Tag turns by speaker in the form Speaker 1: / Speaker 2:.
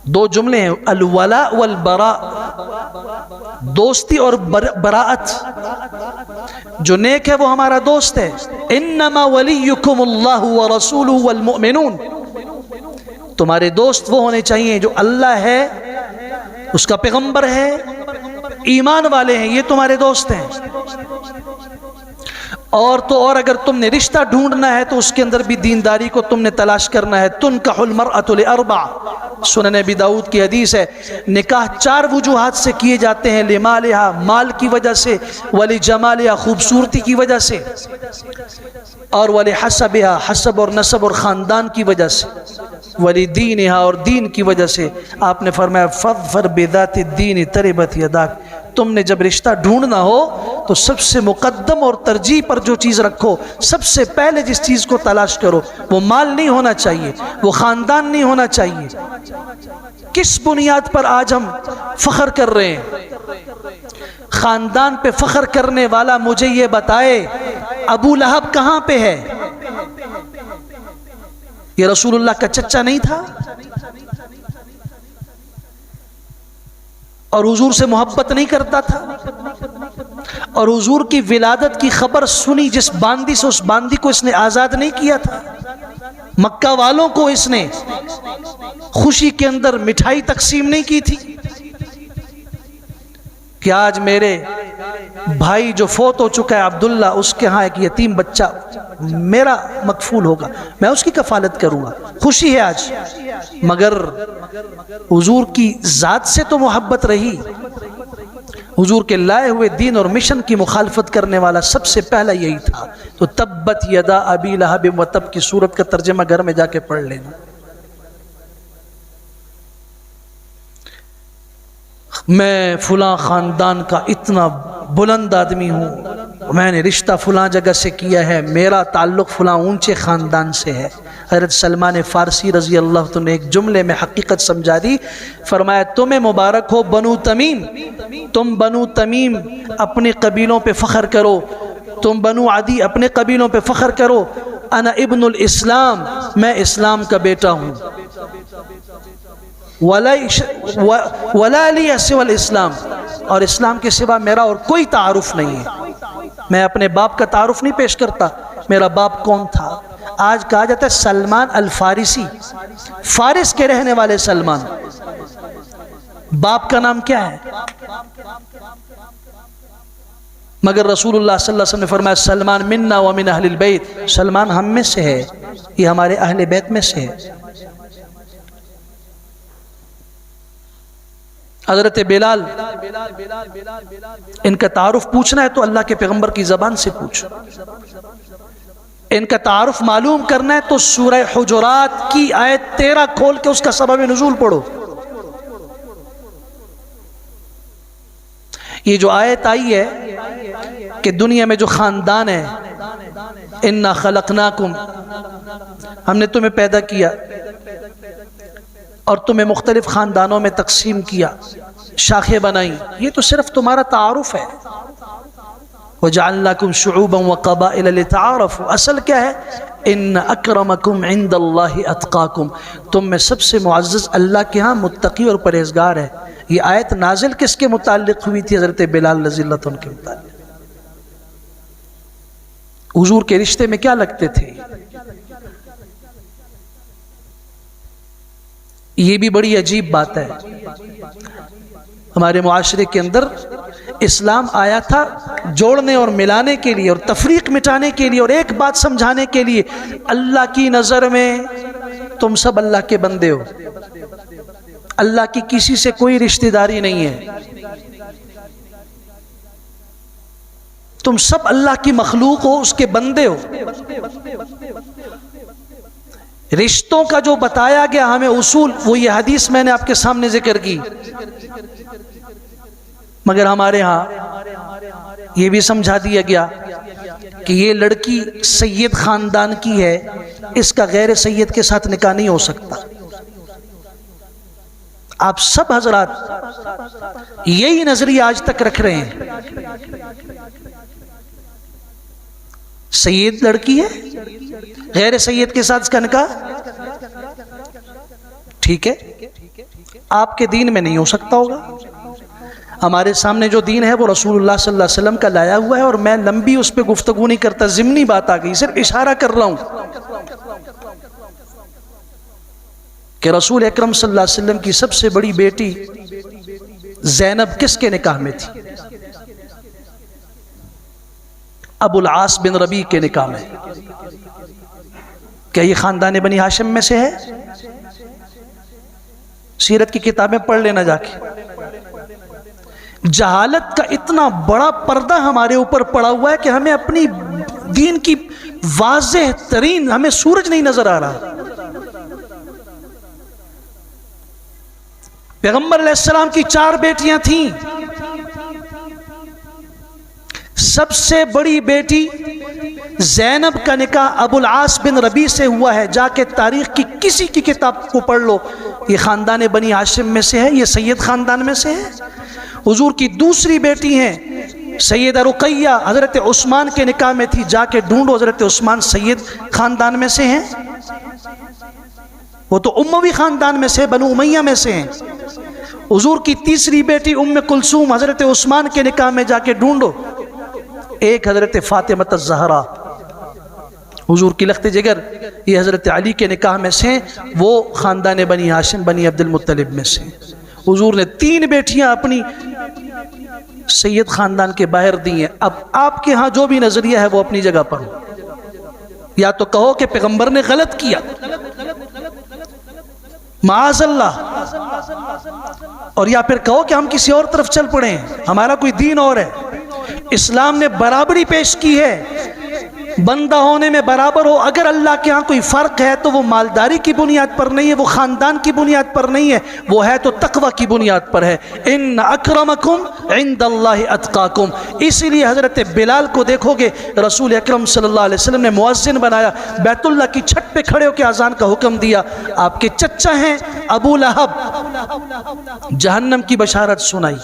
Speaker 1: دو جملے ہیں، الولاء والبراء، دوستی اور براءت۔ جو نیک ہے وہ ہمارا دوست ہے۔ انما ولیکم اللہ ورسولہ والمؤمنون، تمہارے دوست وہ ہونے چاہیے جو اللہ ہے، اس کا پیغمبر ہے، ایمان والے ہیں، یہ تمہارے دوست ہیں۔ اور تو اور اگر تم نے رشتہ ڈھونڈنا ہے تو اس کے اندر بھی دینداری کو تم نے تلاش کرنا ہے۔ تنکح المرأة لأربع، سنن ابی داؤد کی حدیث ہے، نکاح 4 وجوہات سے کیے جاتے ہیں، لمالہا، مال کی وجہ سے، ولجمالہا، خوبصورتی کی وجہ سے، اور ولحسبہا، حسب اور نسب اور خاندان کی وجہ سے، ولدینہا، اور دین کی وجہ سے۔ آپ نے فرمایا فاظفر بذات الدین تربت یداک، تم نے جب رشتہ ڈھونڈنا ہو تو سب سے مقدم اور ترجیح پر جو چیز رکھو، سب سے پہلے جس چیز کو تلاش کرو، وہ مال نہیں ہونا چاہیے، وہ خاندان نہیں ہونا چاہیے۔ کس بنیاد پر آج ہم فخر کر رہے ہیں؟ خاندان پہ فخر کرنے والا مجھے یہ بتائے ابو لہب کہاں پہ ہے؟ یہ رسول اللہ کا چچا نہیں تھا؟ اور حضور سے محبت نہیں کرتا تھا؟ اور حضور کی ولادت کی خبر سنی جس باندی سے، اس باندی کو اس نے آزاد نہیں کیا تھا؟ مکہ والوں کو اس نے خوشی کے اندر مٹھائی تقسیم نہیں کی تھی کہ آج میرے بھائی جو فوت ہو چکا ہے عبداللہ، اس کے ہاں ایک یتیم بچہ میرا مکفول ہوگا، میں اس کی کفالت کروں گا، خوشی ہے آج۔ مگر حضور کی ذات سے تو محبت رہی۔ حضور کے لائے ہوئے دین اور مشن کی مخالفت کرنے والا سب سے پہلا یہی تھا۔ تو تبت یدا ابی لہب وتب کی سورت کا ترجمہ گھر میں جا کے پڑھ لینا۔ میں فلاں خاندان کا اتنا بلند آدمی ہوں، میں نے رشتہ فلاں جگہ سے کیا ہے، میرا تعلق فلاں اونچے خاندان سے ہے۔ حضرت سلمان فارسی رضی اللہ عنہ نے ایک جملے میں حقیقت سمجھا دی، فرمایا تمہیں مبارک ہو بنو تمیم، تم بنو تمیم اپنے قبیلوں پہ فخر کرو، تم بنو عدی اپنے قبیلوں پہ فخر کرو، انا ابن الاسلام، میں اسلام کا بیٹا ہوں، ولا لی سوى الاسلام، اور اسلام کے سوا میرا اور کوئی تعارف نہیں ہے۔ میں اپنے باپ کا تعارف نہیں پیش کرتا، میرا باپ کون تھا۔ آج کہا جاتا ہے سلمان الفارسی، فارس کے رہنے والے سلمان، باپ کا نام کیا ہے؟ مگر رسول اللہ صلی اللہ علیہ وسلم نے فرمایا سلمان منا ومن اہل البیت، سلمان ہم میں سے ہے، یہ ہمارے اہل بیت میں سے ہے۔ حضرت بلال، ان کا تعارف پوچھنا ہے تو اللہ کے پیغمبر کی زبان سے پوچھو، ان کا تعارف معلوم کرنا ہے تو سورہ حجرات کی آیت 13 کھول کے اس کا سبب نزول پڑھو۔ یہ جو آیت آئی ہے کہ دنیا میں جو خاندان ہے، انا خلقناکم، ہم نے تمہیں پیدا کیا اور تمہیں مختلف خاندانوں میں تقسیم کیا، شاخیں بنائی، یہ تو صرف تمہارا تعارف ہے۔ وَجَعَلْنَاكُمْ شُعُوبًا وَقَبَائِلَ لِتَعَارَفُوا، اصل کیا ہے؟ ان اکرمکم عند اللہ اتقاکم، تم میں سب سے معزز اللہ کے ہاں متقی اور پرہیزگار ہے۔ یہ آیت نازل کس کے متعلق ہوئی تھی؟ حضرت بلال رضی اللہ عنہ کے متعلق۔ حضور کے رشتے میں کیا لگتے تھے؟ یہ بھی بڑی عجیب بات ہے۔ ہمارے معاشرے کے اندر اسلام آیا تھا جوڑنے اور ملانے کے لیے اور تفریق مٹانے کے لیے اور ایک بات سمجھانے کے لیے، اللہ کی نظر میں تم سب اللہ کے بندے ہو، اللہ کی کسی سے کوئی رشتہ داری نہیں ہے، تم سب اللہ کی مخلوق ہو، اس کے بندے ہو۔ رشتوں کا جو بتایا گیا ہمیں اصول، وہ یہ حدیث میں نے آپ کے سامنے ذکر کی، مگر ہمارے ہاں یہ بھی سمجھا دیا گیا کہ یہ لڑکی سید خاندان کی ہے، اس کا غیر سید کے ساتھ نکاح نہیں ہو سکتا۔ آپ سب حضرات یہی نظریہ آج تک رکھ رہے ہیں، سید لڑکی ہے، غیر سید کے ساتھ اس کا نکاح، ٹھیک ہے، آپ کے دین میں نہیں ہو سکتا ہوگا، ہمارے سامنے جو دین ہے وہ رسول اللہ صلی اللہ علیہ وسلم کا لایا ہوا ہے، اور میں لمبی اس پہ گفتگو نہیں کرتا، ضمنی بات آ گئی، صرف اشارہ کر رہا ہوں کہ رسول اکرم صلی اللہ علیہ وسلم کی سب سے بڑی بیٹی زینب کس کے نکاح میں تھی؟ ابو العاص بن ربیع کے نکاح میں۔ کیا یہ خاندان بنی ہاشم میں سے ہے؟ سیرت کی کتابیں پڑھ لینا جا کے۔ جہالت کا اتنا بڑا پردہ ہمارے اوپر پڑا ہوا ہے کہ ہمیں اپنی دین کی واضح ترین ہمیں سورج نہیں نظر آ رہا۔ پیغمبر علیہ السلام کی 4 بیٹیاں تھیں، سب سے بڑی بیٹی زینب کا نکاح ابو العاص بن ربیع سے ہوا ہے۔ جا کے تاریخ کی کسی کی کتاب کو پڑھ لو، یہ خاندان بنی ہاشم میں سے ہے، یہ سید خاندان میں سے ہے۔ حضور کی دوسری بیٹی ہیں سیدہ رقیہ، حضرت عثمان کے نکاح میں تھی، جا کے ڈھونڈو، حضرت عثمان سید خاندان میں سے ہیں، وہ تو اموی خاندان میں سے، بنو امیہ میں سے ہیں۔ حضور کی تیسری بیٹی ام کلثوم، حضرت عثمان کے نکاح میں جا کے ڈھونڈو۔ ایک حضرت فاطمہ الزہرا، حضور کی لخت جگر، یہ حضرت علی کے نکاح میں سے، وہ خاندان بنی ہاشم بنی عبد المطلب میں سے۔ حضور نے 3 بیٹیاں اپنی سید خاندان کے باہر دی ہیں۔ اب آپ کے ہاں جو بھی نظریہ ہے وہ اپنی جگہ پر ہو، یا تو کہو کہ پیغمبر نے غلط کیا، معاذ اللہ، اور یا پھر کہو کہ ہم کسی اور طرف چل پڑے ہیں، ہمارا کوئی دین اور ہے۔ اسلام نے برابری پیش کی ہے، بندہ ہونے میں برابر ہو۔ اگر اللہ کے ہاں کوئی فرق ہے تو وہ مالداری کی بنیاد پر نہیں ہے، وہ خاندان کی بنیاد پر نہیں ہے، وہ ہے تو تقوی کی بنیاد پر ہے۔ ان اکرمکم عند اللہ اتقاکم۔ اسی لیے حضرت بلال کو دیکھو گے، رسول اکرم صلی اللہ علیہ وسلم نے مؤذن بنایا، بیت اللہ کی چھت پہ کھڑے ہو کے اذان کا حکم دیا۔ آپ کے چچا ہیں ابو لہب، جہنم کی بشارت سنائی۔